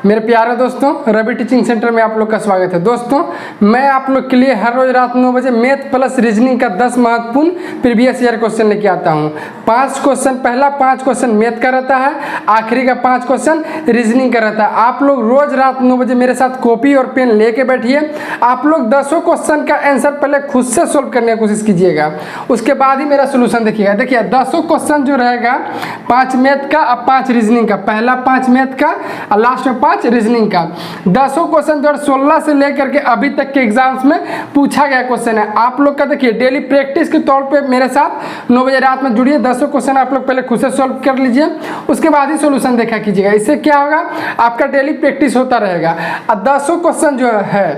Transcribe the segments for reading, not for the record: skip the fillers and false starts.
मेरे प्यारे दोस्तों, रवि टीचिंग सेंटर में आप लोग का स्वागत है। दोस्तों, मैं आप लोग के लिए हर रोज रात 9 बजे मैथ प्लस रीजनिंग का 10 महत्वपूर्ण प्रीवियस ईयर क्वेश्चन लेके आता हूँ। 5 क्वेश्चन, पहला 5 क्वेश्चन मैथ का रहता है, आखिरी का 5 क्वेश्चन रीजनिंग का रहता है। आप लोग रोज रात 9 बजे मेरे साथ कॉपी और पेन लेके बैठिए। आप लोग 10 क्वेश्चन का आंसर पहले खुद से सोल्व करने की कोशिश कीजिएगा, उसके बाद ही मेरा सोल्यूशन देखिएगा। देखिए 10 क्वेश्चन जो रहेगा, 5 मैथ का और 5 रीजनिंग का, पहला 5 मैथ का और लास्ट में 5 रीजनिंग का। 10 क्वेश्चन 2016 से लेकर के अभी तक के एग्जाम्स में पूछा गया क्वेश्चन है। आप लोग का देखिए डेली प्रैक्टिस के तौर पे मेरे साथ 9 बजे रात में जुड़िए। 10 क्वेश्चन आप लोग पहले खुद से सॉल्व कर लीजिए, उसके बाद ही सॉल्यूशन देखा कीजिएगा। इससे क्या होगा, आपका डेली प्रैक्टिस होता रहेगा। और 10 क्वेश्चन जो है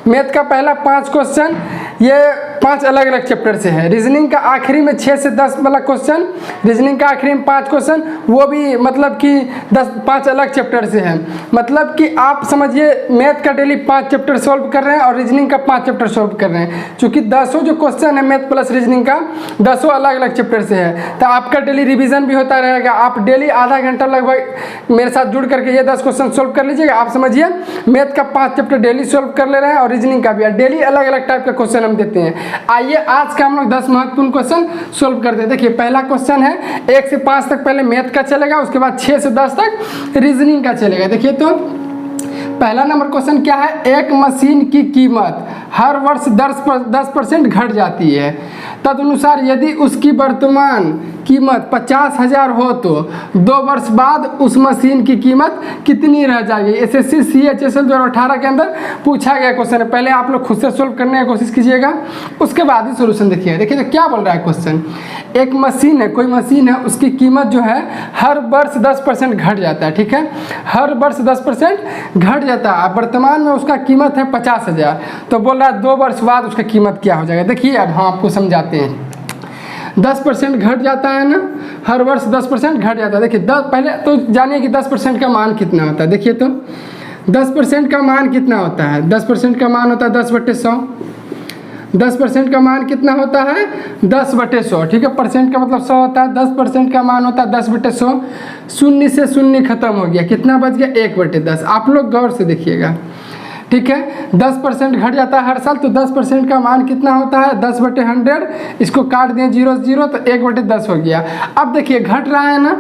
मैथ का, पहला 5 क्वेश्चन ये 5 अलग अलग चैप्टर से है। रीजनिंग का आखिरी में 6 से 10 वाला क्वेश्चन, रीजनिंग का आखिरी में 5 क्वेश्चन, वो भी मतलब कि 5 अलग चैप्टर से है। मतलब कि आप समझिए मैथ का डेली 5 चैप्टर सॉल्व कर रहे हैं और रीजनिंग का 5 चैप्टर सॉल्व कर रहे हैं। क्योंकि 10 जो क्वेश्चन है मैथ प्लस रीजनिंग का, 10 अलग अलग चैप्टर से है, तो आपका डेली रिवीजन भी होता रहेगा। आप डेली आधा घंटा लगभग मेरे साथ जुड़ करके ये 10 क्वेश्चन सॉल्व कर लीजिएगा। आप समझिए मैथ का 5 चैप्टर डेली सॉल्व कर ले रहे हैं और रीजनिंग का भी। डेली अलग अलग टाइप का क्वेश्चन हम देते हैं। आइए आज का हम लोग 10 महत्वपूर्ण क्वेश्चन सॉल्व करते हैं। देखिए पहला क्वेश्चन है 1 से 5 तक पहले मैथ का चलेगा, उसके बाद 6 से 10 तक रीजनिंग का चलेगा। देखिए तो पहला नंबर क्वेश्चन क्या है, एक मशीन की कीमत हर वर्ष 10% घट जाती है। तदनुसार यदि उसकी वर्तमान कीमत 50,000 हो तो 2 वर्ष बाद उस मशीन की कीमत कितनी रह जाएगी। एसएससी CHSL 2018 के अंदर पूछा गया क्वेश्चन है। पहले आप लोग खुद से सोल्व करने की कोशिश कीजिएगा, उसके बाद ही सोल्यूशन देखिए। देखिए तो क्या बोल रहा है क्वेश्चन, एक मशीन है, कोई मशीन है, उसकी कीमत जो है हर वर्ष 10% घट जाता है। ठीक है, हर वर्ष 10% घट जाता है। वर्तमान में उसका कीमत है 50,000, तो बोल रहा है 2 वर्ष बाद उसका कीमत क्या हो जाएगा। देखिए अब हम आपको समझाते हैं। 10% घट जाता है ना, हर वर्ष 10% घट जाता है। देखिए पहले तो जानिए कि 10% का मान कितना होता है। देखिए तो 10% का मान कितना होता है, 10% का मान होता है 10/100। 10% का मान कितना होता है, 10/100। ठीक है, परसेंट का मतलब 100 होता है, 10% का मान होता है 10/100। शून्य से शून्य खत्म हो गया, कितना बच गया, 1/10। आप लोग गौर से देखिएगा। ठीक है, 10% घट जाता है हर साल, तो 10% का मान कितना होता है, 10/100। इसको काट दें 0 से 0, तो 1/10 हो गया। अब देखिए घट रहा है ना,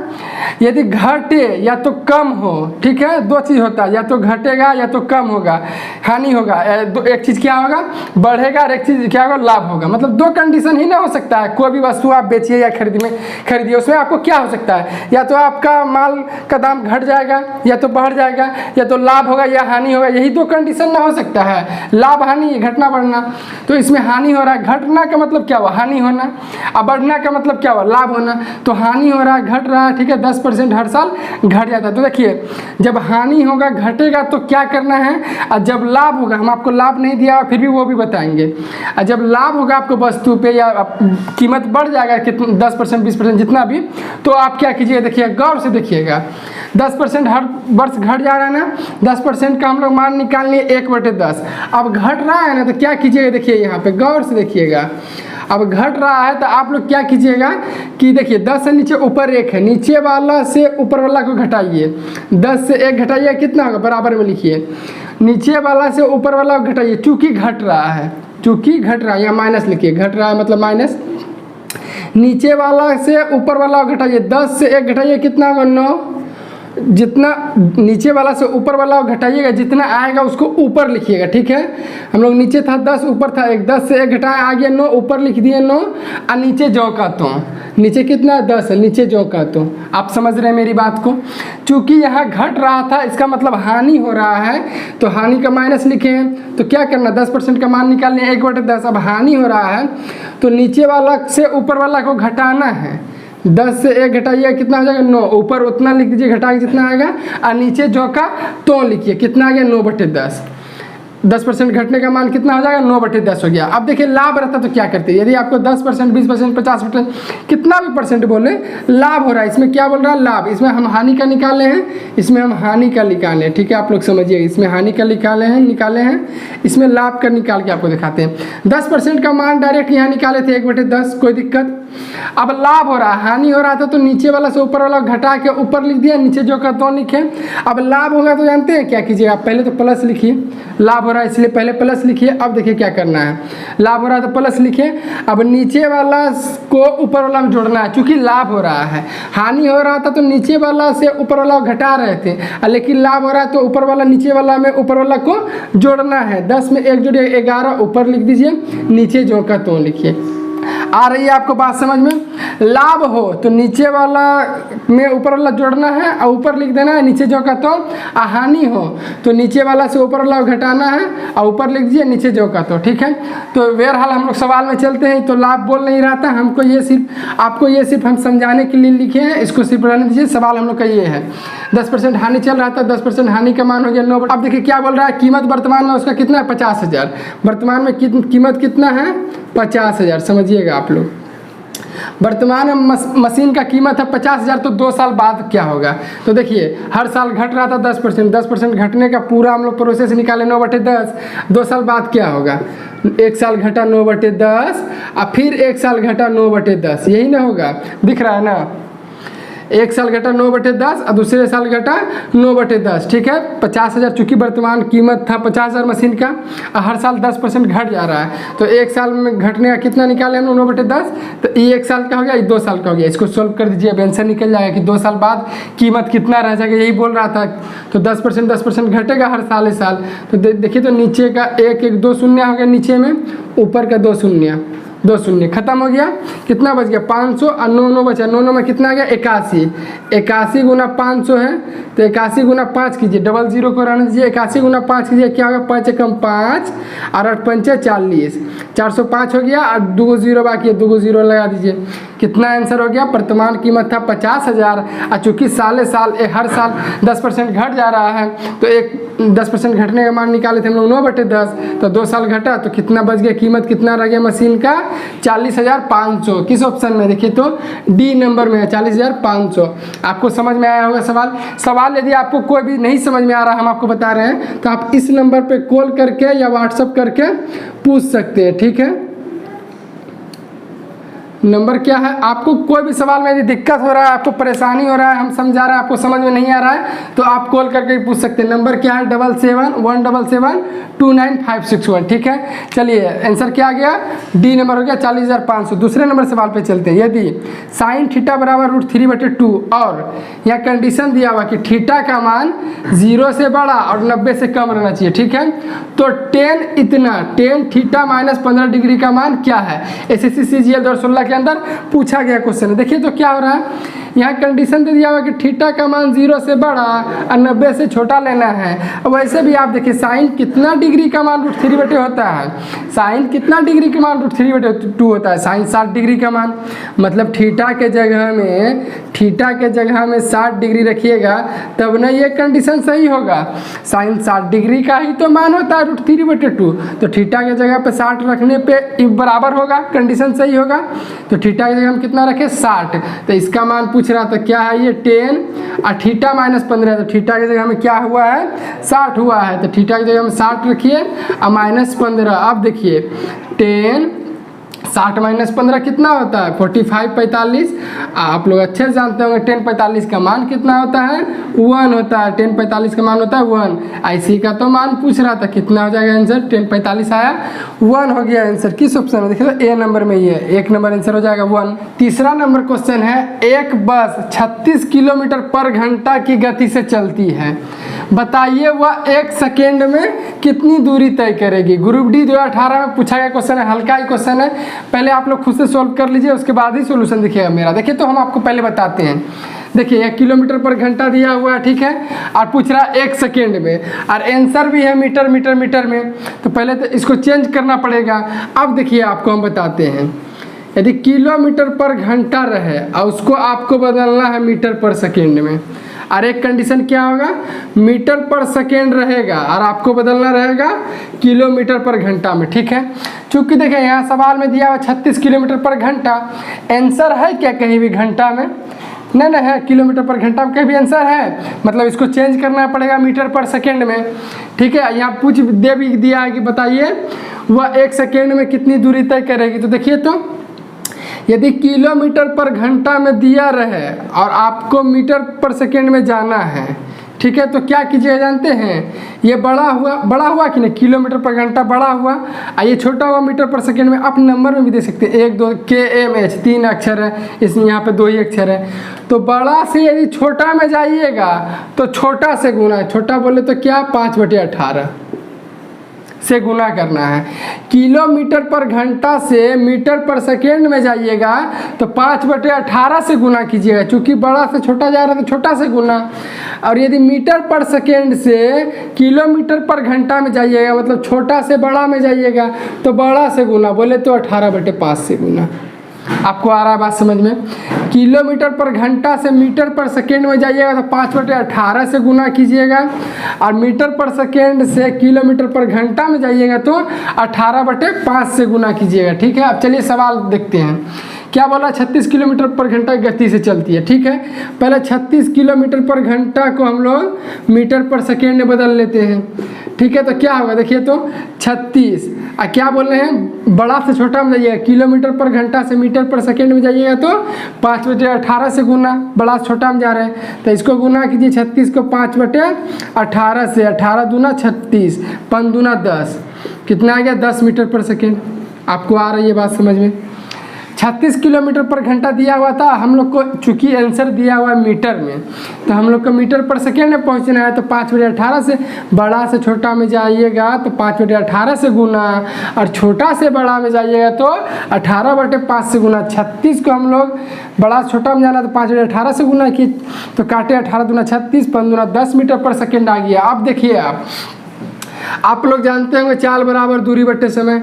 यदि घटे या तो कम हो, ठीक है, 2 चीज़ होता है, या तो घटेगा या तो कम होगा, हानि होगा। एक चीज़ क्या होगा, बढ़ेगा, और एक चीज़ क्या होगा, लाभ होगा। मतलब 2 कंडीशन ही ना हो सकता है। कोई भी वस्तु आप बेचिए या खरीदिए, उसमें आपको क्या हो सकता है, या तो आपका माल का दाम घट जाएगा, या तो बढ़ जाएगा, या तो लाभ होगा या हानि होगा। यही 2 कंडीशन ना हो सकता है, लाभ हानि, घटना बढ़ना। तो इसमें हानि हो रहा है, घटना का मतलब क्या हुआ, हानि होना, और बढ़ना का मतलब क्या हुआ, लाभ होना। तो हानि हो रहा है, घट रहा है। ठीक है, 10% हर साल घट जाता है। तो देखिए जब हानि होगा, घटेगा, तो क्या करना है, और जब लाभ होगा, हम आपको लाभ नहीं दिया फिर भी वो भी बताएंगे। और जब लाभ होगा आपको वस्तु पे, या कीमत बढ़ जाएगा कितना, 10% 20% जितना भी, तो आप क्या कीजिएगा, देखिए गौर से देखिएगा। 10% हर वर्ष घट जा रहा है ना, 10% का हम लोग मान निकाल लिए 1/10। अब घट रहा है ना, तो क्या कीजिएगा, देखिए यहाँ पे गौर से देखिएगा। अब घट रहा है तो आप लोग क्या कीजिएगा कि देखिए 10 से नीचे ऊपर 1 है, नीचे वाला से ऊपर वाला को घटाइए। 10 से 1 घटाइए, कितना होगा, बराबर में लिखिए। नीचे वाला से ऊपर वाला को घटाइए, चूँकि घट रहा है, चूँकि घट रहा है, यहाँ माइनस लिखिए, घट रहा है मतलब माइनस। नीचे वाला से ऊपर वाला को घटाइए, 10 से 1 घटाइए, कितना होगा, 9। जितना नीचे वाला से ऊपर वाला घटाइएगा, जितना आएगा उसको ऊपर लिखिएगा। ठीक है, हम लोग नीचे था 10, ऊपर था 1, 10 से 1 घटाया, आ गया 9, ऊपर लिख दिए 9, और नीचे जो का तो, नीचे कितना है 10 है, नीचे जो का तो। आप समझ रहे हैं मेरी बात को। चूँकि यहाँ घट रहा था, इसका मतलब हानि हो रहा है, तो हानि का माइनस लिखे हैं। तो क्या करना, 10% का मान निकालने 1/10। अब हानि हो रहा है तो नीचे वाला से ऊपर वाला को घटाना है। 10 से 1 घटाइए, कितना हो जाएगा, 9। ऊपर उतना लिख दीजिए घटा के जितना आएगा, और नीचे जो का तो लिखिए, कितना आ गया, 9/10। 10% घटने का मान कितना हो जाएगा, 9/10 हो गया। अब देखिए लाभ रहता तो क्या करते, यदि आपको 10%, 20%, 50%, कितना भी परसेंट बोले, लाभ हो रहा है, इसमें क्या बोल रहा है, लाभ। इसमें हम हानि का निकाले हैं, इसमें हम हानि का निकाले हैं। ठीक है, आप लोग समझिए, इसमें हानि का निकाले हैं, इसमें लाभ का निकाल के आपको दिखाते हैं। 10% का मान डायरेक्ट यहाँ निकाले थे 1/10, कोई दिक्कत। अब लाभ हो रहा है, हानि हो रहा था तो नीचे वाला से ऊपर वाला घटा के ऊपर लिख दिया, नीचे जो का तो लिखे। अब लाभ होगा तो जानते हैं क्या कीजिएगा, पहले तो प्लस लिखिए, लाभ हो रहा है इसलिए पहले प्लस लिखिए। अब देखिए क्या करना है, लाभ हो रहा है तो प्लस लिखिए। अब नीचे वाला को ऊपर वाला में जोड़ना है, चूंकि लाभ हो रहा है। हानि हो रहा था तो नीचे वाला से ऊपर वाला घटा रहे थे, लेकिन लाभ हो रहा है तो ऊपर वाला नीचे वाला में ऊपर वाला को जोड़ना है। 10 में 1 जोड़िए 11, ऊपर लिख दीजिए, नीचे जो का तो लिखिए। आ रही है आपको बात समझ में? लाभ हो तो नीचे वाला में ऊपर वाला जोड़ना है और ऊपर लिख देना है, नीचे जो का तो। हानि हो तो नीचे वाला से ऊपर वाला घटाना है और ऊपर लिख दीजिए, नीचे जो का तो। ठीक है, तो बहरहाल हम लोग सवाल में चलते हैं। तो लाभ बोल नहीं रहा था हमको, ये सिर्फ आपको ये सिर्फ हम समझाने के लिए लिखे हैं, इसको सिर्फ रहने दीजिए। सवाल हम लोग का ये है, 10% हानि चल रहा था, 10% हानि का मान हो गया 9। अब देखिए क्या बोल रहा है, कीमत वर्तमान में उसका कितना है, 50,000। वर्तमान में कीमत कितना है, 50,000। समझिएगा आप लोग, वर्तमान में मशीन का कीमत है 50,000, तो 2 साल बाद क्या होगा। तो देखिए हर साल घट रहा था 10% घटने का पूरा हम लोग प्रोसेस निकाले 9/10। 2 साल बाद क्या होगा, 1 साल घटा 9/10 और फिर 1 साल घटा 9/10, यही ना होगा, दिख रहा है ना। 1 साल घटा 9/10 और दूसरे साल घटा 9/10। ठीक है, 50,000 चूँकि वर्तमान कीमत था 50,000 मशीन का, और हर साल 10% घट जा रहा है। तो 1 साल में घटने का कितना निकाले हम लोग, 9/10। तो ये 1 साल का हो गया, ये 2 साल का हो गया। इसको सोल्व कर दीजिए, अब आंसर निकल जाएगा कि 2 साल बाद कीमत कितना रह जाएगा, यही बोल रहा था। तो 10% घटेगा हर साल साल। तो देखिए, तो नीचे का 1 2 शून्य हो गया नीचे में, ऊपर का 2 शून्य, 2 शून्य खत्म हो गया। कितना बच गया, 500 और 9 बचा, 9 में कितना आ गया, 81। 81 गुना 500 है, तो 81 गुना 5 कीजिए, डबल जीरो को रहने दीजिए। 81 गुना 5 कीजिए, क्या होगा, 5 एकम 5 और 8 पंचे 40, 405 हो गया। और 2 जीरो बाकी है, 2 जीरो लगा दीजिए। कितना आंसर हो गया, वर्तमान कीमत था 50,000, और चूँकि साल हर साल 10% घट जा रहा है, तो 10% घटने का मान निकाले थे हम लोग 9/10। तो 2 साल घटा तो कितना बच गया, कीमत कितना रह गया मशीन का, 40,500। किस ऑप्शन में, देखिए तो डी नंबर में है, 40,500। आपको समझ में आया होगा सवाल यदि आपको कोई भी नहीं समझ में आ रहा, हम आपको बता रहे हैं, तो आप इस नंबर पे कॉल करके या व्हाट्सअप करके पूछ सकते हैं। ठीक है, नंबर क्या है, आपको कोई भी सवाल में यदि दिक्कत हो रहा है, आपको परेशानी हो रहा है, हम समझा रहे हैं, आपको समझ में नहीं आ रहा है, तो आप कॉल करके पूछ सकते हैं। नंबर क्या है, 7717729561। ठीक है, चलिए आंसर क्या आ गया, डी नंबर हो गया 40,500। दूसरे नंबर सवाल पे चलते हैं। यदि साइन थीटा बराबर √3/2 और यह कंडीशन दिया हुआ कि थीटा का मान 0 से बड़ा और 90 से कम रहना चाहिए। ठीक है, तो tan थीटा माइनस 15 डिग्री का मान क्या है, SSC CGL 2016 के अंदर पूछा गया क्वेश्चन है। देखिए तो क्या हो रहा है, यहाँ कंडीशन दे दिया हुआ कि थीटा का मान 0 से बड़ा और 90 से छोटा लेना है। वैसे भी आप देखिए साइन कितना डिग्री का मान √3/2 होता है, साइन कितना डिग्री का मान √3/2 होता है, साइन 60 डिग्री का मान। मतलब थीटा के जगह में 60 डिग्री रखिएगा तब ना ये कंडीशन सही होगा। साइन 60 डिग्री का ही तो मान होता है √3/2, तो थीटा के जगह पे 60 रखने पे बराबर होगा, कंडीशन सही होगा। तो थीटा की जगह हम कितना रखें, 60। तो इसका मान पूछ रहा था क्या है, ये 10 और थीटा माइनस 15। तो थीटा की जगह में क्या हुआ है, 60 हुआ है। तो थीटा की जगह में 60 रखिए और -15। अब देखिए 10 60 माइनस 15 कितना होता है, 45 45। आप लोग अच्छे से जानते होंगे 10 45 का मान कितना होता है, 1 होता है। 10 45 का मान होता है 1। IC का तो मान पूछ रहा था, कितना हो जाएगा आंसर, 10 45 आया 1 हो गया आंसर। किस ऑप्शन में, देखिए तो ए नंबर में ही है, 1 नंबर आंसर हो जाएगा 1। तीसरा नंबर क्वेश्चन है, एक बस 36 किलोमीटर पर घंटा की गति से चलती है, बताइए वह 1 सेकेंड में कितनी दूरी तय करेगी। ग्रुप डी 2018 में पूछा गया क्वेश्चन है, हल्का ही क्वेश्चन है। पहले आप लोग खुद से सॉल्व कर लीजिए, उसके बाद ही सॉल्यूशन दिखेगा मेरा। देखिए तो हम आपको पहले बताते हैं। देखिए 1 किलोमीटर पर घंटा दिया हुआ है, ठीक है, और पूछ रहा है 1 सेकेंड में, और आंसर भी है मीटर मीटर मीटर में। तो पहले तो इसको चेंज करना पड़ेगा। अब देखिए आपको हम बताते हैं, यदि किलोमीटर पर घंटा रहे और उसको आपको बदलना है मीटर पर सेकेंड में, और एक कंडीशन क्या होगा, मीटर पर सेकेंड रहेगा और आपको बदलना रहेगा किलोमीटर पर घंटा में। ठीक है, चूंकि देखिए यहाँ सवाल में दिया हुआ 36 किलोमीटर पर घंटा, आंसर है क्या कहीं भी घंटा में, नहीं है, किलोमीटर पर घंटा में कहीं भी आंसर है, मतलब इसको चेंज करना पड़ेगा मीटर पर सेकेंड में। ठीक है, यहाँ पूछ दे भी दिया है कि बताइए वह 1 सेकेंड में कितनी दूरी तय करेगी। तो देखिए तो यदि किलोमीटर पर घंटा में दिया रहे और आपको मीटर पर सेकेंड में जाना है, ठीक है, तो क्या कीजिएगा जानते हैं, ये बड़ा हुआ कि नहीं, किलोमीटर पर घंटा बड़ा हुआ, और ये छोटा हुआ मीटर पर सेकेंड में। आप नंबर में भी दे सकते हैं, 1 2 KMH 3 अक्षर है, इसमें यहाँ पे 2 ही अक्षर है। तो बड़ा से यदि छोटा में जाइएगा तो छोटा से गुना, छोटा बोले तो क्या 5/18 से गुना करना है। किलोमीटर पर घंटा से मीटर पर सेकेंड में जाइएगा तो 5/18 से गुना कीजिएगा, क्योंकि बड़ा से छोटा जा रहा है तो छोटा से गुना। और यदि मीटर पर सेकेंड से किलोमीटर पर घंटा में जाइएगा, मतलब छोटा से बड़ा में जाइएगा, तो बड़ा से गुना बोले तो 18/5 से गुना। आपको आ रहा है बात समझ में? किलोमीटर पर घंटा से मीटर पर सेकेंड में जाइएगा तो 5/18 से गुना कीजिएगा, और मीटर पर सेकेंड से किलोमीटर पर घंटा में जाइएगा तो 18/5 से गुना कीजिएगा। ठीक है, अब चलिए सवाल देखते हैं। क्या बोला? 36 किलोमीटर पर घंटा गति से चलती है। ठीक है, पहले 36 किलोमीटर पर घंटा को हम लोग मीटर पर सेकेंड में बदल लेते हैं। ठीक है, तो क्या होगा देखिए, तो 36 क्या बोल रहे हैं, बड़ा से छोटा में जाइएगा, किलोमीटर पर घंटा से मीटर पर सेकेंड में जाइएगा तो 5/18 से गुना, बड़ा से छोटा में जा रहे हैं तो इसको गुना कीजिए, 36 को 5/18 से, 18 दूना 36, 5 दूना 10, कितना आ गया 10 मीटर पर सेकेंड। आपको आ रही है बात समझ में? 36 किलोमीटर पर घंटा दिया हुआ था, हम लोग को चूंकि आंसर दिया हुआ है मीटर में, तो हम लोग को मीटर पर सेकेंड में पहुंचना है, तो 5/18 से, बड़ा से छोटा में जाइएगा तो 5/18 से गुना, और छोटा से बड़ा में जाइएगा तो 18/5 से गुना। 36 को हम लोग बड़ा से छोटा में जाना तो 5/18 से गुना किए, तो काटे 18 दूना 36, 5 दूना 10 मीटर पर सेकेंड आ गया। अब देखिए, आप लोग जानते होंगे चाल बराबर दूरी बटे समय,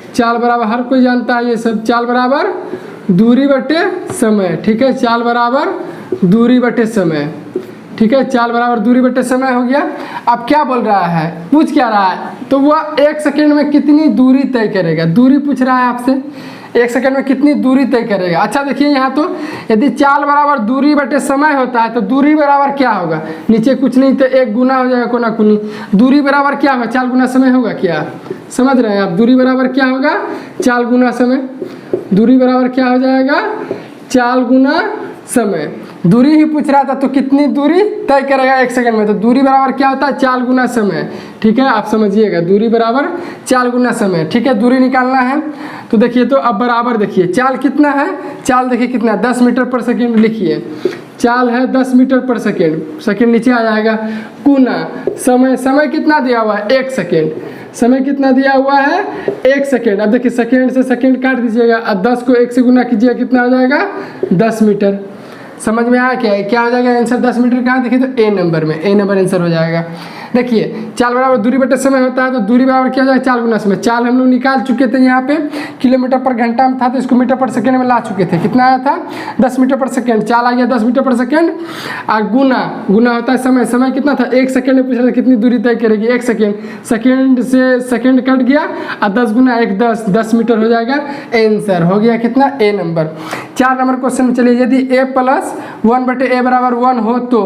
चाल बराबर हर कोई जानता है ये सब, चाल बराबर दूरी बटे समय। ठीक है, चाल बराबर दूरी बटे समय। ठीक है, चाल बराबर दूरी बटे समय हो गया। अब क्या बोल रहा है, पूछ क्या रहा है, तो वह 1 सेकेंड में कितनी दूरी तय करेगा, दूरी पूछ रहा है आपसे, 1 सेकेंड में कितनी दूरी तय करेगा। अच्छा देखिए यहाँ, तो यदि चाल बराबर दूरी बटे समय होता है तो दूरी बराबर क्या होगा, नीचे कुछ नहीं तो 1 गुना हो जाएगा कोना कुनी, दूरी बराबर क्या होगा, चाल गुना समय होगा। क्या समझ रहे हैं आप? दूरी बराबर क्या होगा, चाल गुना समय। दूरी बराबर क्या हो जाएगा, चाल गुना समय। दूरी ही पूछ रहा था, तो कितनी दूरी तय करेगा 1 सेकंड में, तो दूरी बराबर क्या होता है, चाल गुना समय। ठीक है, आप समझिएगा, दूरी बराबर चाल गुना समय। ठीक है, दूरी निकालना है तो देखिए, तो अब बराबर देखिए चाल कितना है, चाल देखिए कितना, 10 मीटर पर सेकेंड लिखिए, चाल है 10 मीटर पर सेकेंड, सेकेंड नीचे आ जाएगा, गुना समय, समय कितना दिया हुआ है 1 सेकेंड, समय कितना दिया हुआ है 1 सेकेंड। अब देखिए सेकेंड से सेकेंड काट दीजिएगा, अब 10 को 1 से गुना कीजिएगा, कितना हो जाएगा 10 मीटर। समझ में आया क्या हो जाएगा आंसर 10 मीटर कहाँ, देखिए तो ए नंबर में, ए नंबर आंसर हो जाएगा। देखिए चाल बराबर दूरी बटे समय होता है, तो दूरी बराबर क्या हो जाएगा, चाल गुना समय। चाल हम लोग निकाल चुके थे यहाँ पे, किलोमीटर पर घंटा में था तो इसको मीटर पर सेकेंड में ला चुके थे, कितना आया था 10 मीटर पर सेकेंड, चाल आ गया 10 मीटर पर सेकेंड। और गुना, गुना होता है समय, समय कितना था 1 सेकेंड में पूछ रहा था कितनी दूरी तय करेगी 1 सेकेंड, सेकेंड से सेकेंड कट गया और 10 गुना 1 10 मीटर हो जाएगा, आंसर हो गया कितना ए नंबर। 4 नंबर क्वेश्चन में चलिए, यदि a + 1/a बराबर 1 हो तो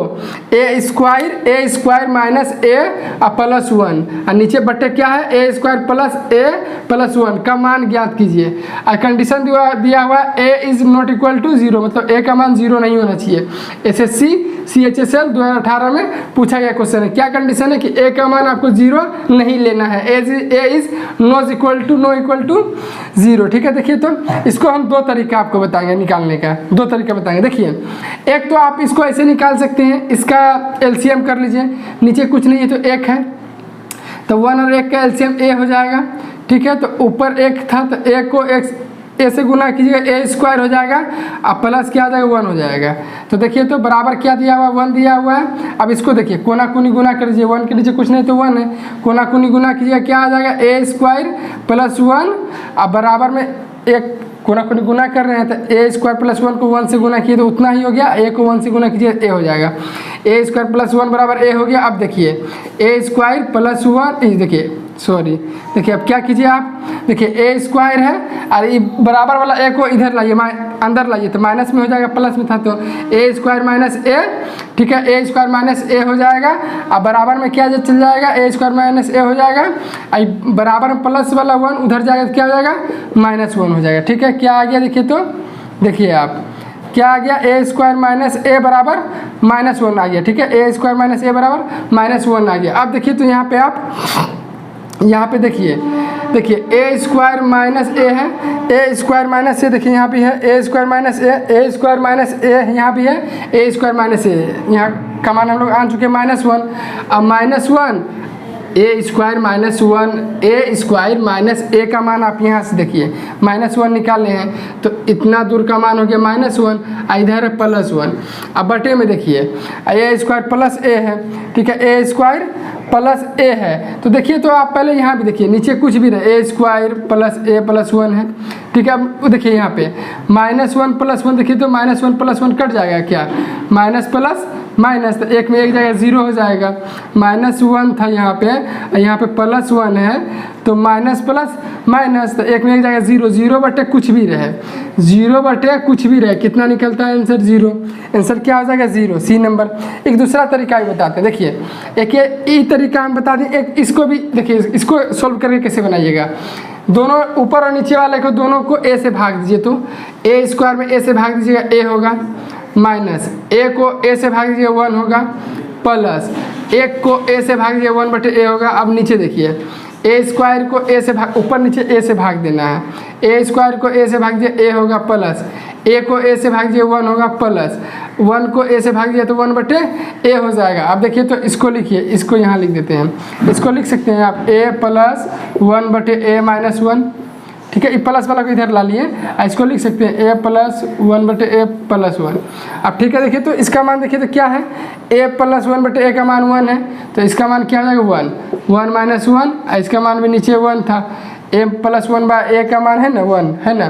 a स्क्वायर माइनस a + 1, और नीचे बटे क्या है a स्क्वायर + 1 का मान ज्ञात कीजिए। और कंडीशन दिया हुआ a is not equal to 0, मतलब a का मान 0 नहीं होना चाहिए। SSC CHSL 2018 में पूछा गया क्वेश्चन है, क्या कंडीशन है कि a का मान आपको 0 नहीं लेना है, a is no equal to 0। ठीक है, देखिए तो इसको हम 2 तरीका आपको बताएंगे निकालने का, 2 तरीका बताएंगे। देखिए, एक तो आप इसको ऐसे निकाल सकते हैं, इसका LCM कर लीजिए, नीचे कुछ नहीं है तो 1 है, तो 1 और 1 का LCM a हो जाएगा। ठीक है, तो ऊपर 1 था तो 1 को a से गुना कीजिएगा, a स्क्वायर हो जाएगा, अब प्लस क्या आ जाएगा 1 हो जाएगा। तो देखिए तो बराबर क्या दिया हुआ 1 दिया हुआ है। अब इसको देखिए कोना कुनी गुना कर दीजिए, 1 के नीचे कुछ नहीं तो 1 है, कोना कुनी गुना कीजिएगा, क्या आ जाएगा a स्क्वायर + 1, अब बराबर में एक कोना कोनी गुना कर रहे हैं तो a स्क्वायर + 1 को 1 से गुना किए तो उतना ही हो गया, a को 1 से गुना कीजिए a हो जाएगा, a स्क्वायर + 1 बराबर a हो गया। अब देखिए a स्क्वायर + 1, देखिए सॉरी, देखिए अब क्या कीजिए आप, देखिए ए स्क्वायर है और ये बराबर वाला ए को इधर लाइए, अंदर लाइए, तो माइनस में हो जाएगा, प्लस में था तो ए स्क्वायर माइनस ए, ठीक है, ए स्क्वायर माइनस ए हो जाएगा। अब बराबर में क्या चल जाएगा, ए स्क्वायर माइनस ए हो जाएगा, बराबर में प्लस वाला 1 उधर जाएगा तो क्या हो जाएगा, -1 हो जाएगा। ठीक है, क्या आ गया देखिए, तो देखिए आप क्या आ गया, ए स्क्वायर माइनस ए बराबर -1 आ गया। ठीक है, ए स्क्वायर माइनस ए बराबर -1 आ गया। अब देखिए तो यहाँ पे आप यहाँ पे देखिए ए स्क्वायर माइनस ए है, ए स्क्वायर माइनस ए देखिए यहाँ भी है, ए स्क्वायर माइनस ए स्क्वायर माइनस ए यहाँ भी है, ए स्क्वायर माइनस ए, यहाँ का मान हम लोग आ चुके हैं -1। अब -1 ए स्क्वायर -1, ए स्क्वायर माइनस ए का मान आप यहाँ से देखिए -1 निकाले हैं तो इतना दूर का मान हो गया -1, इधर है +1। अब बटे में देखिए ए स्क्वायर प्लस ए है, ठीक है, ए स्क्वायर प्लस ए है, तो देखिए तो आप पहले यहाँ भी देखिए नीचे कुछ भी रहे, ए स्क्वायर प्लस ए प्लस 1 है। ठीक है, अब देखिए यहाँ पे -1 + 1 देखिए तो -1 + 1 कट जाएगा, क्या माइनस प्लस माइनस, तो एक में एक जगह 0 हो जाएगा, -1 था यहाँ पे +1 है तो माइनस प्लस माइनस, तो एक में एक जगह 0, 0 बटे कुछ भी रहे, 0 बटे कुछ भी रहे, कितना निकलता है आंसर 0, आंसर क्या हो जाएगा 0, सी नंबर। एक दूसरा तरीका भी बताते हैं, देखिए एक ये तरीका हम बता दें, एक इसको भी देखिए, इसको सोल्व करके कैसे बनाइएगा, दोनों ऊपर और नीचे वाले को दोनों को ए से भाग दीजिए, तो ए स्क्वायर में ए से भाग दीजिएगा ए होगा, माइनस ए को ए से भाग दीजिए 1 होगा, प्लस 1 को ए से भाग दीजिए 1 बटे ए होगा। अब नीचे देखिए ए स्क्वायर को ए से भाग, ऊपर नीचे ए से भाग देना है, ए स्क्वायर को ए से भाग दिए ए होगा, प्लस ए को ए से भाग दिए 1 होगा, प्लस 1 को ए से भाग दिया तो 1 बटे ए हो जाएगा। अब देखिए तो इसको लिखिए, इसको यहाँ लिख देते हैं, इसको लिख सकते हैं आप ए प्लस 1 बटे ए -1, ठीक है, प्लस वाला को इधर ला लिए, इसको लिख सकते हैं ए प्लस 1 बटे ए प्लस 1। अब ठीक है, देखिए तो इसका मान देखिए तो क्या है, ए प्लस 1 बटे ए का मान 1 है, तो इसका मान क्या हो जाएगा 1 -1, इसका मान भी नीचे 1 था, ए प्लस 1 बाय ए का मान है ना 1 है ना,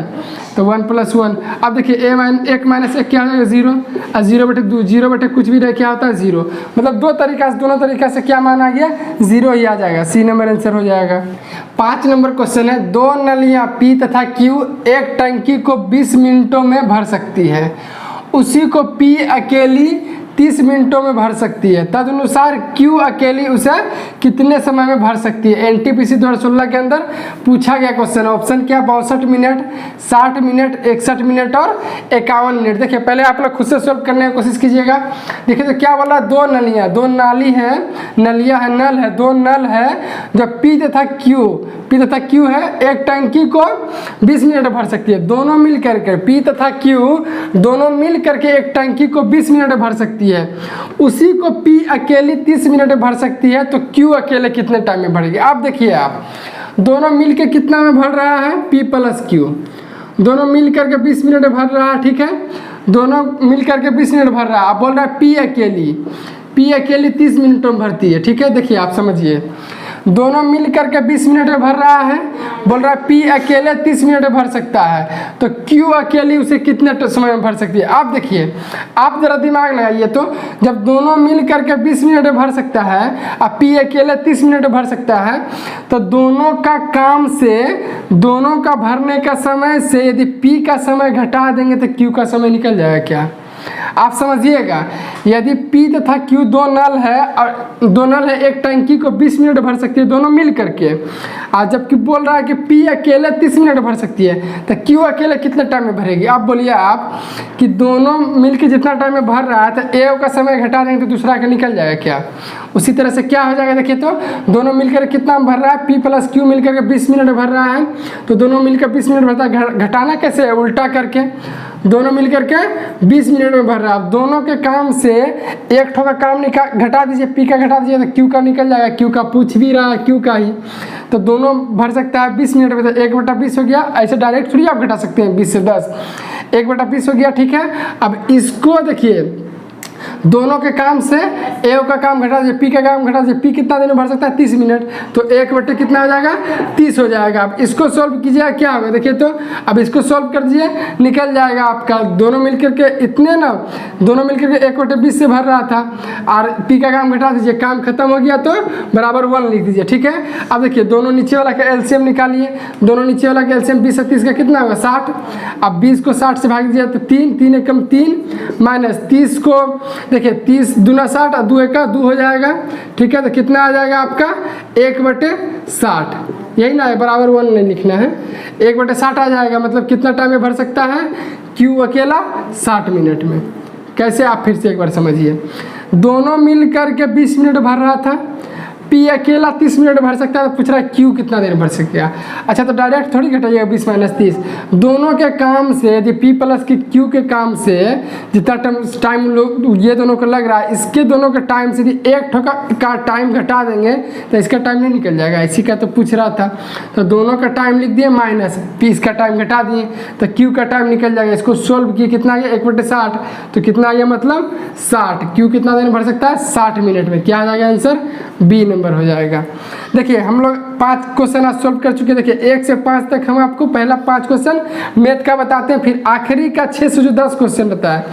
तो 1 + 1। अब देखिए एक माइनस एक क्या हो जाएगा 0, और 0 बटे 2, 0 बटे कुछ भी रहे क्या होता है 0, मतलब दोनों तरीका से क्या मान आ गया 0 ही आ जाएगा, सी नंबर आंसर हो जाएगा। 5 नंबर क्वेश्चन है, 2 नलियाँ P तथा Q एक टंकी को 20 मिनटों में भर सकती है, उसी को P अकेली 30 मिनटों में भर सकती है, तदनुसार Q अकेली उसे कितने समय में भर सकती है। NTPC 2016 के अंदर पूछा गया क्वेश्चन, ऑप्शन क्या 62 मिनट, 60 मिनट, 61 मिनट और 51 मिनट। देखिए पहले आप लोग खुद से सॉल्व करने की कोशिश कीजिएगा। देखिए तो क्या बोला, 2 नलियाँ, 2 नाली हैं, नलियाँ है, नल है, 2 नल है, जो P तथा Q है, एक टंकी को 20 मिनट भर सकती है, दोनों मिल करके P तथा Q दोनों मिल करके एक टंकी को 20 मिनट भर सकती है, उसी को P अकेली 30 मिनट भर सकती है, तो Q अकेले कितने टाइम में भरेगी। आप देखिए, आप दोनों मिल के कितना में भर रहा है, P + Q, दोनों मिल करके 20 मिनट भर रहा है, ठीक है, दोनों मिल करके 20 मिनट भर रहा है। आप बोल रहा है P अकेली 30 मिनटों में भरती है, ठीक है, देखिए आप समझिए, दोनों मिल करके 20 मिनट में भर रहा है, बोल रहा है P अकेले 30 मिनट में भर सकता है, तो Q अकेली उसे कितने समय में भर सकती है। आप देखिए, आप जरा दिमाग लगाइए, तो जब दोनों मिल करके 20 मिनट में भर सकता है और P अकेले 30 मिनट में भर सकता है, तो दोनों का काम से, दोनों का भरने का समय से यदि P का समय घटा देंगे तो Q का समय निकल जाएगा क्या। आप समझिएगा, यदि P तथा Q 2 नल है, और 2 नल है, एक टंकी को 20 मिनट भर सकती है दोनों मिल करके, और जबकि बोल रहा है कि P अकेले 30 मिनट भर सकती है, तो Q अकेले कितने टाइम में भरेगी। आप बोलिए आप कि दोनों मिल के जितना टाइम में भर रहा है, तो ए का समय घटा देंगे तो दूसरा का निकल जाएगा क्या। उसी तरह से क्या हो जाएगा, देखिए तो दोनों मिलकर कितना भर रहा है, P + Q मिलकर के 20 मिनट भर रहा है, तो दोनों मिलकर 20 मिनट भरता है, घटाना कैसे है, उल्टा करके, दोनों मिलकर के 20 मिनट में भर रहा है। दोनों के काम से एक ठो का काम घटा दीजिए, P का घटा दीजिए तो Q का निकल जाएगा, Q का पूछ भी रहा है Q का ही, तो दोनों भर सकता है 20 मिनट में, तो 1/20 हो गया। ऐसे डायरेक्ट थोड़ी आप घटा सकते हैं 20 से 10, 1/20 हो गया, ठीक है। अब इसको देखिए, दोनों के काम से ए का काम घटा दीजिए, पी का काम घटा दीजिए। पी कितना देर में भर सकता है? 30 मिनट। तो 1/, कितना हो जाएगा? 30 हो जाएगा। अब इसको सोल्व कीजिएगा, क्या होगा देखिए। तो अब इसको सोल्व कर दीजिए, निकल जाएगा आपका दोनों मिलकर के इतने ना, दोनों मिलकर के 1/20 से भर रहा था, और पी का काम घटा दीजिए, काम खत्म हो गया तो बराबर 1 लिख दीजिए। ठीक है, अब देखिए दोनों नीचे वाला का एलसीएम निकालिए। दोनों नीचे वाला का एलसीएम 20 और 30 का कितना होगा? 60। अब 20 को 60 से भाग दीजिए तो 3, 3 एकम 3, माइनस 30 को देखिए 30 दूना 60 और 2 एका 2 हो जाएगा। ठीक है, तो कितना आ जाएगा आपका? 1/60। यही ना है, बराबर 1 नहीं लिखना है, 1/60 आ जाएगा। मतलब कितना टाइम में भर सकता है? क्यू अकेला 60 मिनट में। कैसे, आप फिर से एक बार समझिए। दोनों मिलकर के 20 मिनट भर रहा था, पी अकेला 30 मिनट भर सकता है, तो पूछ रहा है क्यू कितना देर भर सकेगा। अच्छा, तो डायरेक्ट थोड़ी घटाइएगा 20 - 30। दोनों के काम से, यदि पी प्लस की क्यू के काम से जितना टाइम लोग ये दोनों को लग रहा है, इसके दोनों के टाइम से यदि एक ठोका का टाइम घटा देंगे तो इसका टाइम नहीं निकल जाएगा। इसी का तो पूछ रहा था। तो दोनों का टाइम लिख दिए माइनस, पी इसका टाइम घटा दिए तो क्यू का टाइम निकल जाएगा। इसको सोल्व किए, कितना आ गया? 1/60। तो कितना आ गया? मतलब 60। क्यू कितना देर भर सकता है? 60 मिनट में। क्या आ जाएगा आंसर? बी नंबर हो जाएगा। देखिए हम लोग 5 क्वेश्चन आज सोल्व कर चुके हैं। देखिए 1 से 5 तक हम आपको पहला 5 क्वेश्चन मैथ का बताते हैं, फिर आखिरी का 6 से जो 10 क्वेश्चन रहता है,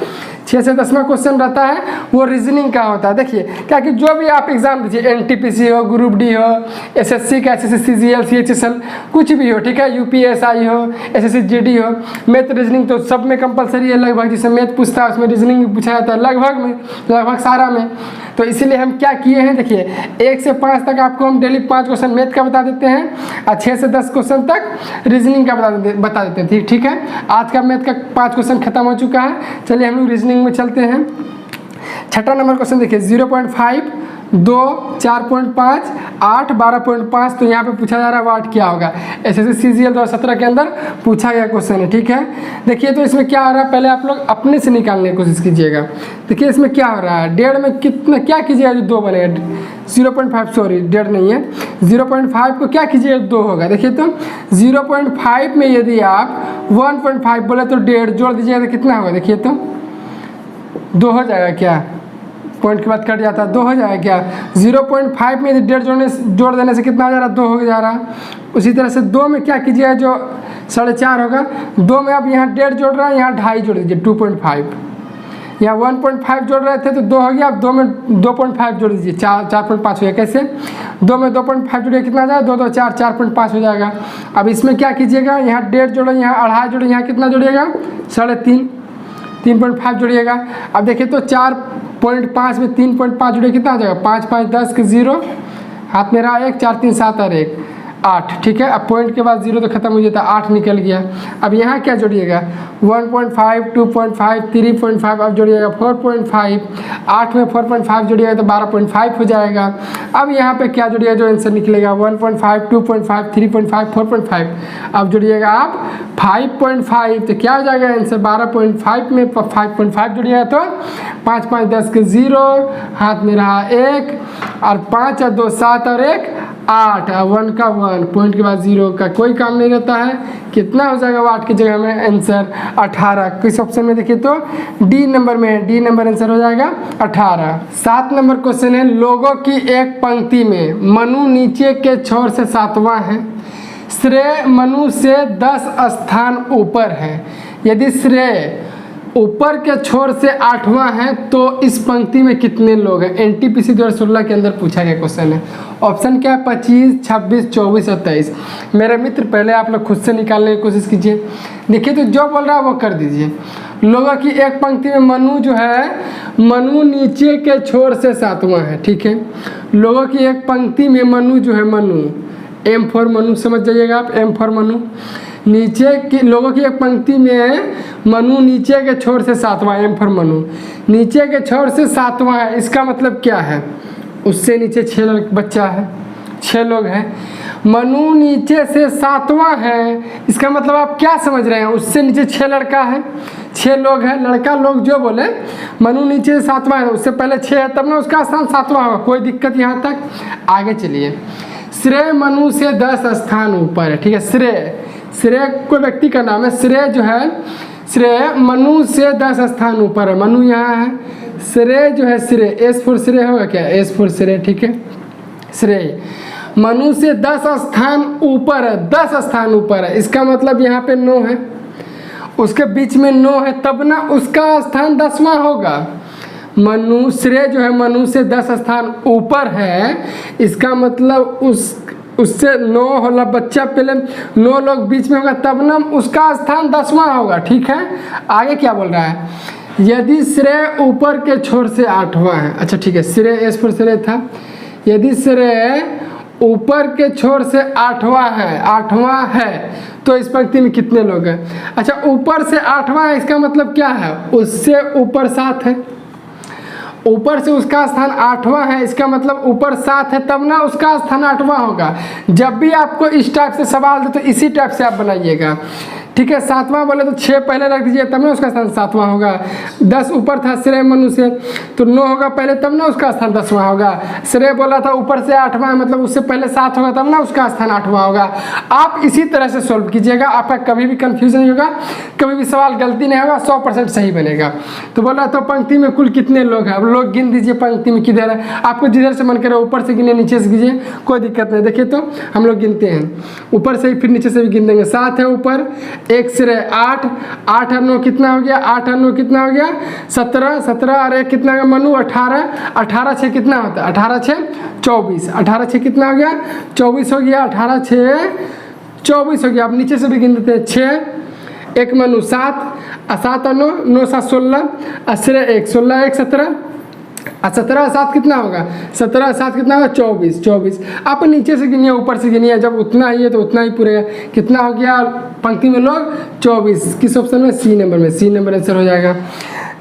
6 से 10वां क्वेश्चन रहता है वो रीजनिंग का होता है। देखिए क्या कि जो भी आप एग्जाम दीजिए, एनटीपीसी हो, ग्रुप डी हो, एसएससी का, एसएससी सीजीएल, सीएचएसएल, कुछ भी हो, ठीक है, यूपीएसआई हो, एसएससी जीडी हो, मैथ रीजनिंग तो सब में कंपलसरी है लगभग। जिससे मैथ पूछता है उसमें रीजनिंग भी पूछा जाता है लगभग सारा में। तो इसीलिए हम क्या किए हैं, देखिए 1 से 5 तक आपको हम डेली 5 क्वेश्चन मैथ का बता देते हैं, और 6 से 10 क्वेश्चन तक रीजनिंग का बता देते हैं। ठीक है, आज का मैथ का 5 क्वेश्चन खत्म हो चुका है। चलिए हम लोग रीजनिंग में चलते हैं। छठा नंबर क्वेश्चन देखिए, 0.5, 2, 4.5, 8, 12.5। तो यहाँ पे पूछा जा रहा है वाट क्या होगा। एसएससी सीजीएल 2017 के अंदर पूछा गया क्वेश्चन है। ठीक है, देखिए तो इसमें क्या हो रहा है, पहले आप लोग अपने से निकालने की कोशिश कीजिएगा। देखिए इसमें क्या हो रहा है, 1.5 में कितना क्या कीजिएगा जो 2 बनेगा, 0.5 सॉरी 1.5 नहीं है, 0.5 को क्या कीजिएगा 2 होगा। देखिए तो 0.5 में यदि आप 1.5 बोले तो 1.5 जोड़ दीजिएगा तो कितना होगा। देखिए तो 2 हो जाएगा क्या, पॉइंट के बाद कट जाता है, 2 हो जाएगा क्या। 0.5 में यदि 1.5 जोड़ देने से कितना हो जा रहा है, 2 हो जा रहा है। उसी तरह से 2 में क्या कीजिएगा जो 4.5 होगा, 2 में आप यहाँ 1.5 जोड़ रहे हैं, यहाँ 2.5 जोड़ दीजिए 2.5। यहाँ 1.5 जोड़ रहे थे तो 2 हो गया, अब 2 में 2.5 जोड़ दीजिए 4.5 हो गया। कैसे, 2 में 2.5 जोड़िए कितना आ जाएगा, 2 2 4 4.5 हो जाएगा। अब इसमें क्या कीजिएगा, यहाँ 1.5 जोड़ो, यहाँ 2.5 जोड़ो, यहाँ कितना जोड़िएगा 3.5, 3.5 जोड़िएगा। अब देखिए तो 4.5 में 3.5 जोड़िए कितना हो जाएगा, 5 5 10 के 0, हाथ में रहा 1, 4 3 7 और 1 8। ठीक है, अब पॉइंट के बाद 0 तो खत्म हो जाता है, 8 निकल गया। अब यहाँ क्या जोड़िएगा, 1.5, 2.5, 3.5, अब जोड़िएगा 4.5, 8 में 4.5 जोड़िएगा तो 12.5 हो जाएगा। अब यहाँ पे क्या जोड़िएगा जो आंसर निकलेगा, 1.5, 2.5, 3.5, 4.5। अब जोड़िएगा आप 5.5, तो क्या हो जाएगा आंसर, 12.5 में 5.5 जोड़िएगा तो 5 5 10 के 0, हाथ में रहा 1 और 5 और 2 7 और 1 8, 1 का 1, पॉइंट के बाद 0 का कोई काम नहीं रहता है। कितना हो जाएगा 8 की जगह में आंसर 18। किस ऑप्शन में देखिए तो डी नंबर में है, डी नंबर आंसर हो जाएगा 18। 7 नंबर क्वेश्चन है, लोगों की एक पंक्ति में मनु नीचे के छोर से 7वां है, श्रेय मनु से 10 स्थान ऊपर है। यदि श्रेय ऊपर के छोर से 8वां है तो इस पंक्ति में कितने लोग हैं। एनटीपीसी 2016 के अंदर पूछा गया क्वेश्चन है। ऑप्शन क्या है, 25, 26, 24 और 23। मेरे मित्र पहले आप लोग खुद से निकालने की कोशिश कीजिए। देखिए तो जो बोल रहा है वो कर दीजिए। लोगों की एक पंक्ति में मनु जो है, मनु नीचे के छोर से 7वां है। ठीक है, लोगों की एक पंक्ति में मनु जो है, मनु एम फॉर मनु समझ जाइएगा आप, एम फॉर मनु। नीचे की लोगों की एक पंक्ति में मनु नीचे के छोर से 7वां, एम फॉर मनु, नीचे के छोर से 7वां है। इसका मतलब क्या है, उससे नीचे 6 बच्चा है, 6 लोग हैं। मनु नीचे से 7वां है, इसका मतलब आप क्या समझ रहे हैं, उससे नीचे 6 लड़का है, 6 लोग हैं। लड़का लोग जो बोले मनु नीचे से 7वां है, उससे पहले 6 है तब ना उसका स्थान 7वां होगा। कोई दिक्कत यहाँ तक, आगे चलिए। श्रेय मनु से 10 स्थान ऊपर है। ठीक है, श्रेय, श्रेय कोई व्यक्ति का नाम है। श्रेय जो है श्रेय मनु से 10 स्थान ऊपर है, मनु यहाँ है, श्रेय जो है श्रेय, एस फॉर श्रेय होगा क्या, एस फॉर श्रेय, ठीक है। श्रेय मनु से 10 स्थान ऊपर है, 10 स्थान ऊपर है, इसका मतलब यहाँ पे 9 है, उसके बीच में 9 है, तब ना उसका स्थान 10वां होगा। मनु श्रेय जो है मनु से 10 स्थान ऊपर है, इसका मतलब उससे 9 होला बच्चा, पहले 9 लोग बीच में होगा, तब ना उसका स्थान 10वां होगा, ठीक है। आगे क्या बोल रहा है, यदि श्रेय ऊपर के छोर से 8वां है, अच्छा ठीक है, श्रेय एस पर श्रेय था, यदि श्रेय ऊपर के छोर से 8वां है तो इस पंक्ति में कितने लोग हैं। अच्छा ऊपर से 8वां है, इसका मतलब क्या है, उससे ऊपर 7 है, ऊपर से उसका स्थान 8वां है, इसका मतलब ऊपर 7 है, तब ना उसका स्थान 8वां होगा। जब भी आपको इस टाइप से सवाल दे तो इसी टाइप से आप बनाइएगा, ठीक है। 7वां बोले तो 6 पहले रख दीजिए, तब ना उसका स्थान 7वां होगा। 10 ऊपर था श्रेय मनु से, तो 9 होगा पहले, तब ना उसका स्थान 10वां होगा। श्रेय बोला था ऊपर से 8वां, मतलब उससे पहले 7 होगा, तब ना उसका स्थान 8वां होगा। आप इसी तरह से सोल्व कीजिएगा, आपका कभी भी कन्फ्यूजन नहीं होगा, कभी भी सवाल गलती नहीं होगा, 100% सही बनेगा। तो बोला तो पंक्ति में कुल कितने लोग हैं, अब लोग गिन दीजिए पंक्ति में किधर है, आपको जिधर से मन करे ऊपर से गिने नीचे से कीजिए, कोई दिक्कत नहीं। देखिए तो हम लोग गिनते हैं, ऊपर से ही फिर नीचे से भी गिन देंगे। 7 है ऊपर, 1 श्रेय 8 8 और 9 कितना हो गया, 8 और 9 कितना हो गया 17, 17 और 1 कितना होगा मनु 18, 18 6 कितना होता है, 18 6 24, 18 6 कितना हो गया 24 हो गया, 18 6 24 हो गया। अब नीचे से भी गिन देते हैं, 6 1 मनु 7 7 और 9 9 7 16, श्रेय 1 16 1 17, 17 7 कितना होगा, 17 7 कितना होगा 24 24। आप नीचे से गिनिए ऊपर से गिनिए, जब उतना ही है तो उतना ही पूरेगा। कितना हो गया पंक्ति में लोग 24, किस ऑप्शन में, सी नंबर में, सी नंबर आंसर हो जाएगा।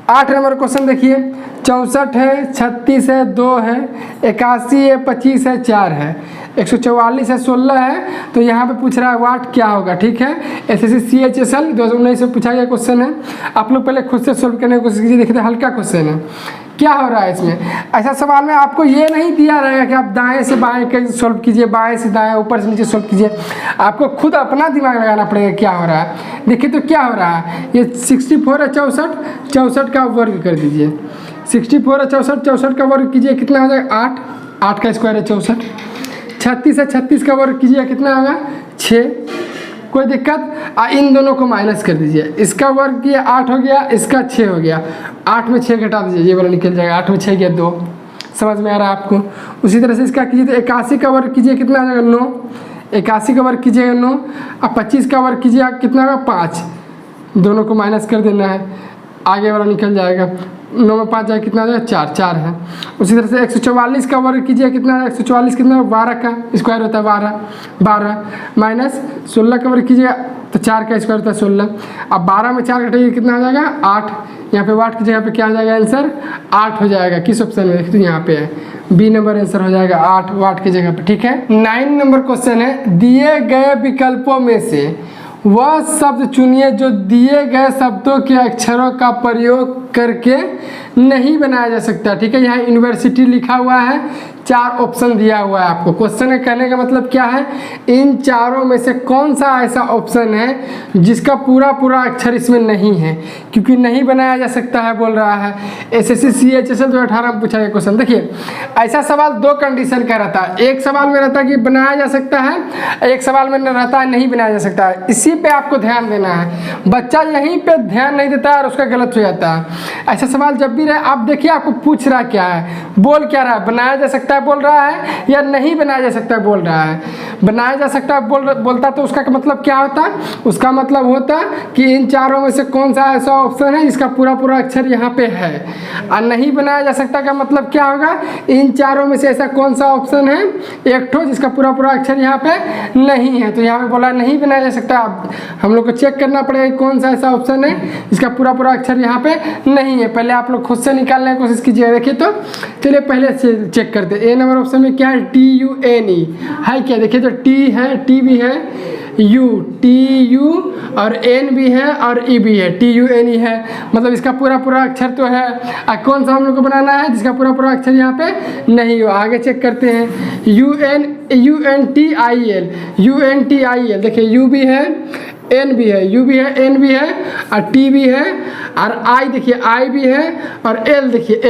8 नंबर क्वेश्चन देखिए, 64 है, 36 है, 2 है, 81 है, 25 है, 4 है, 144 है, 16 है, तो यहाँ पे पूछ रहा है वाट क्या होगा, ठीक है। SSC CHSL 2019 से पूछा गया क्वेश्चन है, आप लोग पहले खुद से सोल्व करने की कोशिश कीजिए। देखिए हल्का क्वेश्चन है, क्या हो रहा है इसमें। ऐसा सवाल में आपको ये नहीं दिया रहेगा कि आप दाएं से बाएं कैसे सोल्व कीजिए, बाएं से दाएं, ऊपर से नीचे सोल्व कीजिए, आपको खुद अपना दिमाग लगाना पड़ेगा क्या हो रहा है। देखिए तो क्या हो रहा है, ये 64 है 64, 64 का वर्ग कर दीजिए, 64 है 64, 64 का वर्ग कीजिए कितना हो जाएगा 8, 8 का स्क्वायर है 64। 36 है 36 का वर्ग कीजिए कितना होगा 6, कोई दिक्कत। इन दोनों को माइनस कर दीजिए, इसका वर्ग किया 8 हो गया, इसका 6 हो गया, 8 में 6 घटा दीजिए, ये वाला निकल जाएगा, 8 में 6 गया 2, समझ में आ रहा है आपको। उसी तरह से इसका कीजिए तो 81 का वर्ग कीजिए कितना आ जाएगा 9, 81 का वर्ग कीजिएगा 9, अब 25 का वर्ग कीजिए कितना होगा 5, दोनों को माइनस कर देना है, आगे वाला निकल जाएगा, 9 में 5 जाए कितना आ जाएगा 4, 4 है। उसी तरह से 144 का वर्ग कीजिए कितना, 144 कितना 12 का स्क्वायर होता है 12, 12 माइनस 16 का वर्ग कीजिए तो 4 का स्क्वायर होता है 16, अब 12 में 4 घटाइए कितना आ जाएगा 8, यहाँ पे वाट की जगह पे क्या आ जाएगा आंसर 8 हो जाएगा। किस ऑप्शन में, देखिए तो यहाँ पे है बी नंबर आंसर हो जाएगा 8 वाट की जगह पे, ठीक है। 9 नंबर क्वेश्चन है, दिए गए विकल्पों में से वह शब्द चुनिए जो दिए गए शब्दों के अक्षरों का प्रयोग करके नहीं बनाया जा सकता, ठीक है। यहाँ यूनिवर्सिटी लिखा हुआ है, 4 ऑप्शन दिया हुआ है आपको। क्वेश्चन है कहने का मतलब क्या है, इन चारों में से कौन सा ऐसा ऑप्शन है जिसका पूरा पूरा अक्षर इसमें नहीं है, क्योंकि नहीं बनाया जा सकता है बोल रहा है। SSC CHSL 2018 में पूछा गया क्वेश्चन। देखिए ऐसा सवाल 2 कंडीशन का रहता है, एक सवाल में रहता है कि बनाया जा सकता है, एक सवाल में रहता है नहीं बनाया जा सकता है। इसी पे आपको ध्यान देना है, बच्चा यहीं पे ध्यान नहीं देता है और उसका गलत हो जाता है। ऐसा सवाल जब भी रहे आप देखिए आपको पूछ रहा क्या है, बोल क्या रहा है, बनाया जा सकता है बोल रहा है या नहीं बनाया जा सकता है बोल रहा है। बनाया जा सकता है बोलता तो उसका मतलब क्या होता, उसका मतलब होता कि इन चारों में से कौन सा ऐसा ऑप्शन है जिसका पूरा पूरा अक्षर यहाँ पे है। और नहीं बनाया जा सकता का मतलब क्या होगा, इन चारों में से ऐसा कौन सा ऑप्शन है एक ठो जिसका पूरा पूरा अक्षर यहाँ पे नहीं है। तो यहाँ पे बोला नहीं बनाया जा सकता, हम लोग को चेक करना पड़ेगा कौन सा ऐसा ऑप्शन है जिसका पूरा पूरा अक्षर यहाँ पे नहीं है। पहले आप लोग खुद से निकालने की कोशिश कीजिए। देखिए तो चलिए पहले से चेक करते हैं। ए नंबर ऑप्शन में क्या है, TUNE है क्या, देखिए तो T है, T भी है, TU और N भी है और E भी है, TUNE है, मतलब इसका पूरा पूरा अक्षर तो है। कौन सा हम लोग को बनाना है जिसका पूरा पूरा अक्षर यहाँ पे नहीं हो। आगे चेक करते हैं, UNTIL, देखिए U भी है, एन भी है, यू भी है, एन भी है और टी भी है और आई देखिए आई भी है और एल देखिए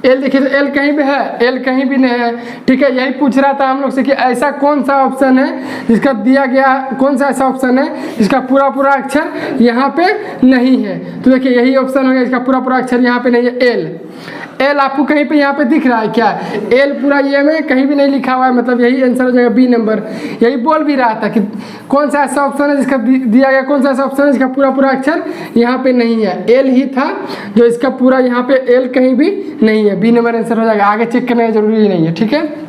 एल देखिए तो एल कहीं भी है, एल कहीं भी नहीं है। ठीक है, यही पूछ रहा था हम लोग से कि ऐसा कौन सा ऑप्शन है जिसका दिया गया, कौन सा ऐसा ऑप्शन है जिसका पूरा पूरा अक्षर यहाँ पे नहीं है। तो देखिए यही ऑप्शन हो गया, इसका पूरा पूरा अक्षर यहाँ पे नहीं है। एल आपको कहीं पे यहाँ पे दिख रहा है क्या? एल पूरा ये में कहीं भी नहीं लिखा हुआ है, मतलब यही आंसर हो जाएगा बी नंबर। यही बोल भी रहा था कि कौन सा ऐसा ऑप्शन है जिसका दिया गया, कौन सा ऐसा ऑप्शन है जिसका पूरा पूरा अक्षर यहाँ पे नहीं है। एल ही था जो इसका पूरा यहाँ पे एल कहीं भी नहीं है, बी नंबर आंसर हो जाएगा। आगे चेक करने की जरूरी नहीं है। ठीक है,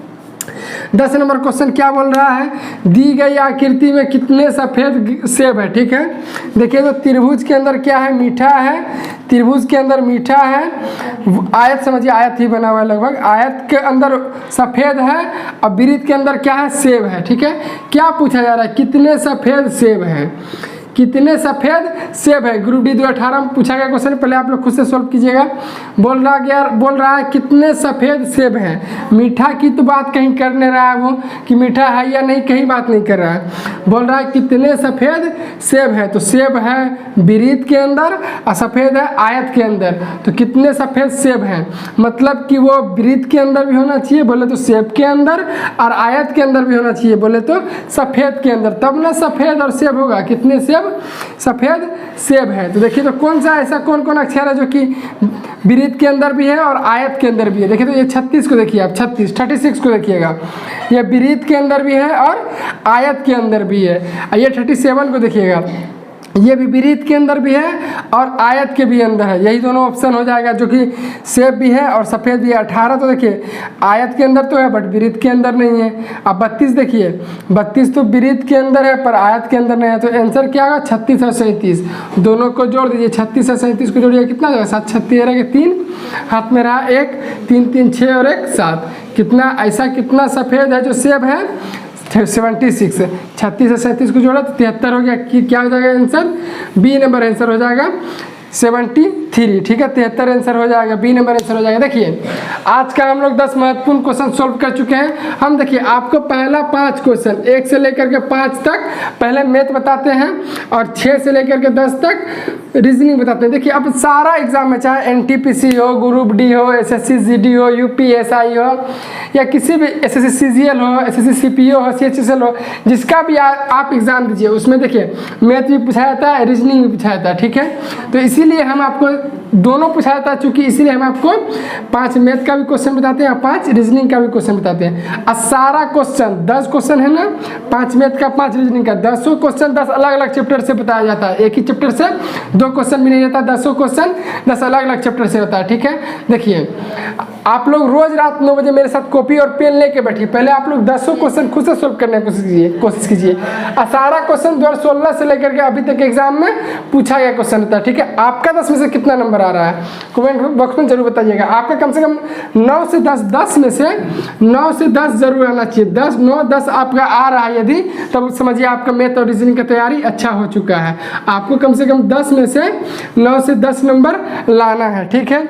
10 नंबर क्वेश्चन क्या बोल रहा है, दी गई आकृति में कितने सफ़ेद सेब है। ठीक है, देखिए तो त्रिभुज के अंदर क्या है, मीठा है, त्रिभुज के अंदर मीठा है, आयत समझिए आयत ही बना हुआ है लगभग, आयत के अंदर सफ़ेद है और वृत्त के अंदर क्या है, सेब है। ठीक है, क्या पूछा जा रहा है, कितने सफ़ेद सेब हैं, कितने सफ़ेद सेब है। ग्रुप डी 2018 में पूछा गया क्वेश्चन, पहले आप लोग खुद से सॉल्व कीजिएगा। बोल रहा है कितने सफ़ेद सेब हैं। मीठा की तो बात कहीं कर नहीं रहा है वो कि मीठा है या नहीं, कहीं बात नहीं कर रहा है। बोल रहा है कितने सफ़ेद सेब है, तो सेब है वृत्त के अंदर और सफ़ेद है आयत के अंदर। तो कितने सफ़ेद सेब हैं, मतलब कि वो वृत्त के अंदर भी होना चाहिए बोले तो सेब के अंदर, और आयत के अंदर भी होना चाहिए बोले तो सफ़ेद के अंदर, तब ना सफ़ेद और सेब होगा। कितने सेब, सफ़ेद सेब है। तो देखिए तो कौन सा ऐसा कौन कौन अक्षर है जो कि वृत्त के अंदर भी है और आयत के अंदर भी है। देखिए तो ये 36 को देखिए आप, 36 को देखिएगा, ये वृत्त के अंदर भी है और आयत के अंदर भी है। ये 37 को देखिएगा, ये भी वृत्त के अंदर भी है और आयत के भी अंदर है। यही दोनों ऑप्शन हो जाएगा जो कि सेब भी है और सफ़ेद भी है। 18 तो देखिए आयत के अंदर तो है बट वृत्त के अंदर नहीं है। अब 32 देखिए, 32 तो वृत्त के अंदर है पर आयत के अंदर नहीं है। तो आंसर क्या होगा, 36 और 37 दोनों को जोड़ दीजिए। 36 और 37 को जोड़िए कितना जाएगा, 7 36 रहेगा 3, हाथ में रहा 1, 3 3 6 और 1 7। कितना ऐसा कितना सफ़ेद है जो सेब है, 76। 36 से 37 को जोड़ा तो 73 हो गया। कि क्या हो जाएगा आंसर, बी नंबर आंसर हो जाएगा 73। ठीक है, 73 आंसर हो जाएगा, बी नंबर आंसर हो जाएगा। देखिए आज का हम लोग 10 महत्वपूर्ण क्वेश्चन सॉल्व कर चुके हैं। हम देखिए आपको पहला 5 क्वेश्चन 1 से लेकर के 5 तक पहले मैथ बताते हैं और 6 से लेकर के 10 तक रीजनिंग बताते हैं। देखिए अब सारा एग्जाम में चाहे एनटीपीसी हो, ग्रुप डी हो, एसएससी जीडी हो, यूपीएसआई हो या किसी भी एसएससी सीजीएल हो, एसएससी सीपीओ हो, सीएचएसएल हो, जिसका भी आप एग्जाम दीजिए उसमें देखिए मैथ भी पूछा जाता है, रीजनिंग भी पूछा जाता है। ठीक है, तो इसीलिए हम आपको दोनों पूछा जाता है, चूँकि इसीलिए हम आपको 5 मैथ का भी क्वेश्चन बताते हैं और 5 रीजनिंग का भी क्वेश्चन बताते हैं। और सारा क्वेश्चन 10 क्वेश्चन है ना, 5 मैथ का 5 रीजनिंग का, 10 क्वेश्चन 10 अलग अलग चैप्टर से बताया जाता है। एक ही चैप्टर से 2 क्वेश्चन भी नहीं रहता, 10 क्वेश्चन 10 अलग अलग चैप्टर से होता है। ठीक है, देखिए आप लोग रोज रात 9 बजे मेरे साथ कॉपी और पेन लेके बैठिए। पहले आप लोग 10 क्वेश्चन खुद से सॉल्व करने की कोशिश कीजिए। और सारा क्वेश्चन 2016 से लेकर के अभी तक एग्जाम में पूछा गया क्वेश्चन होता है। ठीक है, आपका 10 में से कितना नंबर आ रहा है कमेंट बॉक्स में जरूर बताइएगा। आपका कम से कम 9 से 10, 10 में से 9 से 10 जरूर आना चाहिए। 10 9 10 आपका आ रहा है यदि, तब समझिए आपका मैथ और रीजनिंग का तैयारी अच्छा हो चुका है। आपको कम से कम 10 में से 9 से 10 नंबर लाना है। ठीक है,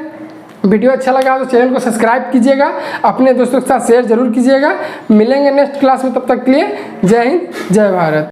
वीडियो अच्छा लगा तो चैनल को सब्सक्राइब कीजिएगा, अपने दोस्तों के साथ शेयर जरूर कीजिएगा। मिलेंगे नेक्स्ट क्लास में, तब तक के लिए जय हिंद जय भारत।